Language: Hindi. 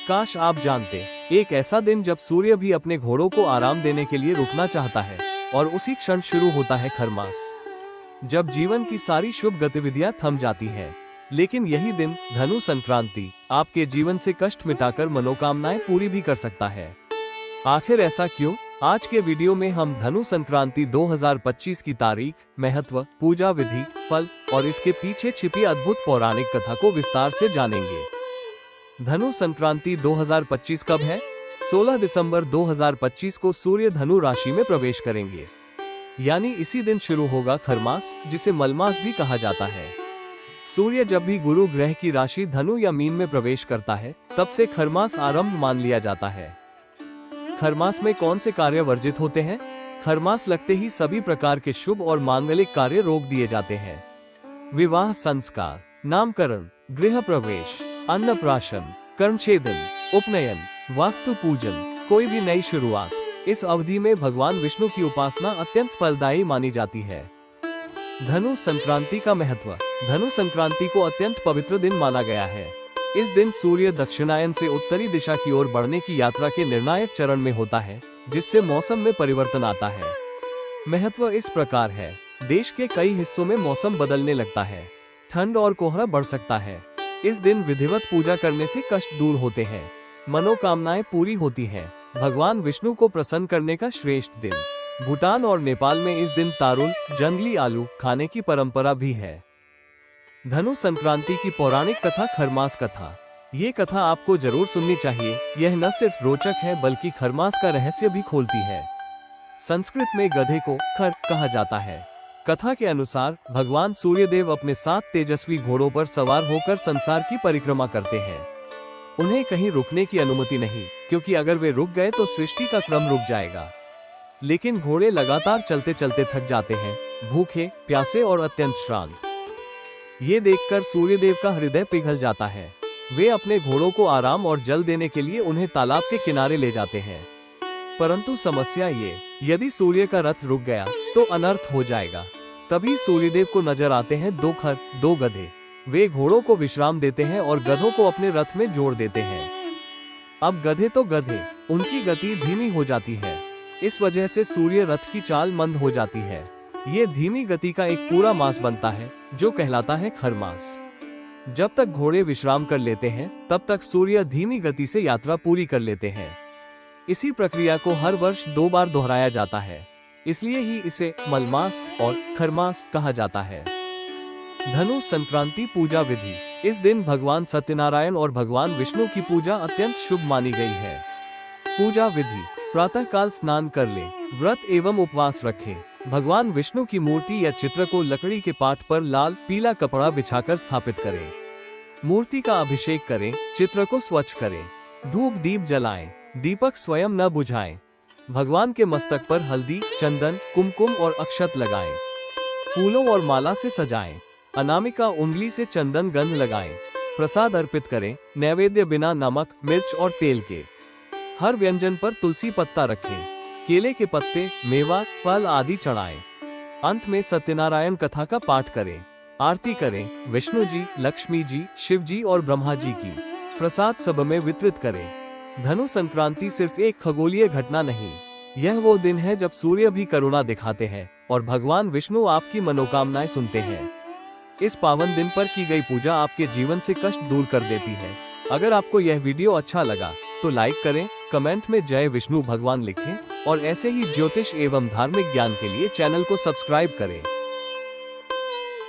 काश आप जानते, एक ऐसा दिन जब सूर्य भी अपने घोड़ों को आराम देने के लिए रुकना चाहता है और उसी क्षण शुरू होता है खरमास, जब जीवन की सारी शुभ गतिविधियां थम जाती हैं। लेकिन यही दिन धनु संक्रांति आपके जीवन से कष्ट मिटाकर मनोकामनाएं पूरी भी कर सकता है। आखिर ऐसा क्यों? आज के वीडियो में हम धनु संक्रांति 2025 की तारीख, महत्व, पूजा विधि, फल और इसके पीछे छिपी अद्भुत पौराणिक कथा को विस्तार से जानेंगे। धनु संक्रांति 2025 कब है? 16 दिसंबर 2025 को सूर्य धनु राशि में प्रवेश करेंगे, यानी इसी दिन शुरू होगा खरमास, जिसे मलमास भी कहा जाता है। सूर्य जब भी गुरु ग्रह की राशि धनु या मीन में प्रवेश करता है, तब से खरमास आरंभ मान लिया जाता है। खरमास में कौन से कार्य वर्जित होते हैं? खरमास लगते ही सभी प्रकार के शुभ और मांगलिक कार्य रोक दिए जाते हैं। विवाह संस्कार, नामकरण, गृह प्रवेश, अन्नप्राशन, कर्मछेदन, उपनयन, वास्तु पूजन, कोई भी नई शुरुआत, इस अवधि में भगवान विष्णु की उपासना अत्यंत फलदायी मानी जाती है। धनु संक्रांति का महत्व। धनु संक्रांति को अत्यंत पवित्र दिन माना गया है। इस दिन सूर्य दक्षिणायन से उत्तरी दिशा की ओर बढ़ने की यात्रा के निर्णायक चरण में होता है, जिससे मौसम में परिवर्तन आता है। महत्व इस प्रकार है, देश के कई हिस्सों में मौसम बदलने लगता है, ठंड और कोहरा बढ़ सकता है। इस दिन विधिवत पूजा करने से कष्ट दूर होते हैं, मनोकामनाएं पूरी होती हैं। भगवान विष्णु को प्रसन्न करने का श्रेष्ठ दिन। भूटान और नेपाल में इस दिन तारुल, जंगली आलू खाने की परंपरा भी है। धनु संक्रांति की पौराणिक कथा, खरमास कथा। ये कथा आपको जरूर सुननी चाहिए। यह न सिर्फ रोचक है बल्कि खरमास का रहस्य भी खोलती है। संस्कृत में गधे को खर कहा जाता है। कथा के अनुसार भगवान सूर्यदेव अपने 7 तेजस्वी घोड़ों पर सवार होकर संसार की परिक्रमा करते हैं। उन्हें कहीं रुकने की अनुमति नहीं, क्योंकि अगर वे रुक गए तो सृष्टि का क्रम रुक जाएगा। लेकिन घोड़े लगातार चलते चलते थक जाते हैं, भूखे, प्यासे और अत्यंत श्रांत। ये देखकर सूर्यदेव का हृदय पिघल जाता है। वे अपने घोड़ों को आराम और जल देने के लिए उन्हें तालाब के किनारे ले जाते हैं। परंतु समस्या ये, यदि सूर्य का रथ रुक गया तो अनर्थ हो जाएगा। तभी सूर्यदेव को नजर आते हैं 2 खर, 2 गधे। वे घोड़ों को विश्राम देते हैं और गधों को अपने रथ में जोड़ देते हैं। अब गधे तो गधे, उनकी गति धीमी हो जाती है। इस वजह से सूर्य रथ की चाल मंद हो जाती है। ये धीमी गति का एक पूरा मास बनता है, जो कहलाता है खरमास। जब तक घोड़े विश्राम कर लेते हैं, तब तक सूर्य धीमी गति से यात्रा पूरी कर लेते हैं। इसी प्रक्रिया को हर वर्ष 2 बार दोहराया जाता है, इसलिए ही इसे मलमास और खरमास कहा जाता है। धनु संक्रांति पूजा विधि। इस दिन भगवान सत्यनारायण और भगवान विष्णु की पूजा अत्यंत शुभ मानी गई है। पूजा विधि। प्रातः काल स्नान कर ले, व्रत एवं उपवास रखें। भगवान विष्णु की मूर्ति या चित्र को लकड़ी के पाट पर लाल पीला कपड़ा बिछाकर स्थापित करें। मूर्ति का अभिषेक करें, चित्र को स्वच्छ करें, धूप दीप जलाएं, दीपक स्वयं न बुझाएं। भगवान के मस्तक पर हल्दी, चंदन, कुमकुम और अक्षत लगाएं। फूलों और माला से सजाएं। अनामिका उंगली से चंदन गंध लगाएं। प्रसाद अर्पित करें, नैवेद्य बिना नमक, मिर्च और तेल के। हर व्यंजन पर तुलसी पत्ता रखें। केले के पत्ते, मेवा, फल आदि चढ़ाएं। अंत में सत्यनारायण कथा का पाठ करें। आरती करें, विष्णु जी, लक्ष्मी जी, शिव जी और ब्रह्मा जी की। प्रसाद सब में वितरित करें। धनु संक्रांति सिर्फ एक खगोलीय घटना नहीं, यह वो दिन है जब सूर्य भी करुणा दिखाते हैं और भगवान विष्णु आपकी मनोकामनाएं सुनते हैं। इस पावन दिन पर की गई पूजा आपके जीवन से कष्ट दूर कर देती है। अगर आपको यह वीडियो अच्छा लगा तो लाइक करें, कमेंट में जय विष्णु भगवान लिखें और ऐसे ही ज्योतिष एवं धार्मिक ज्ञान के लिए चैनल को सब्सक्राइब करें।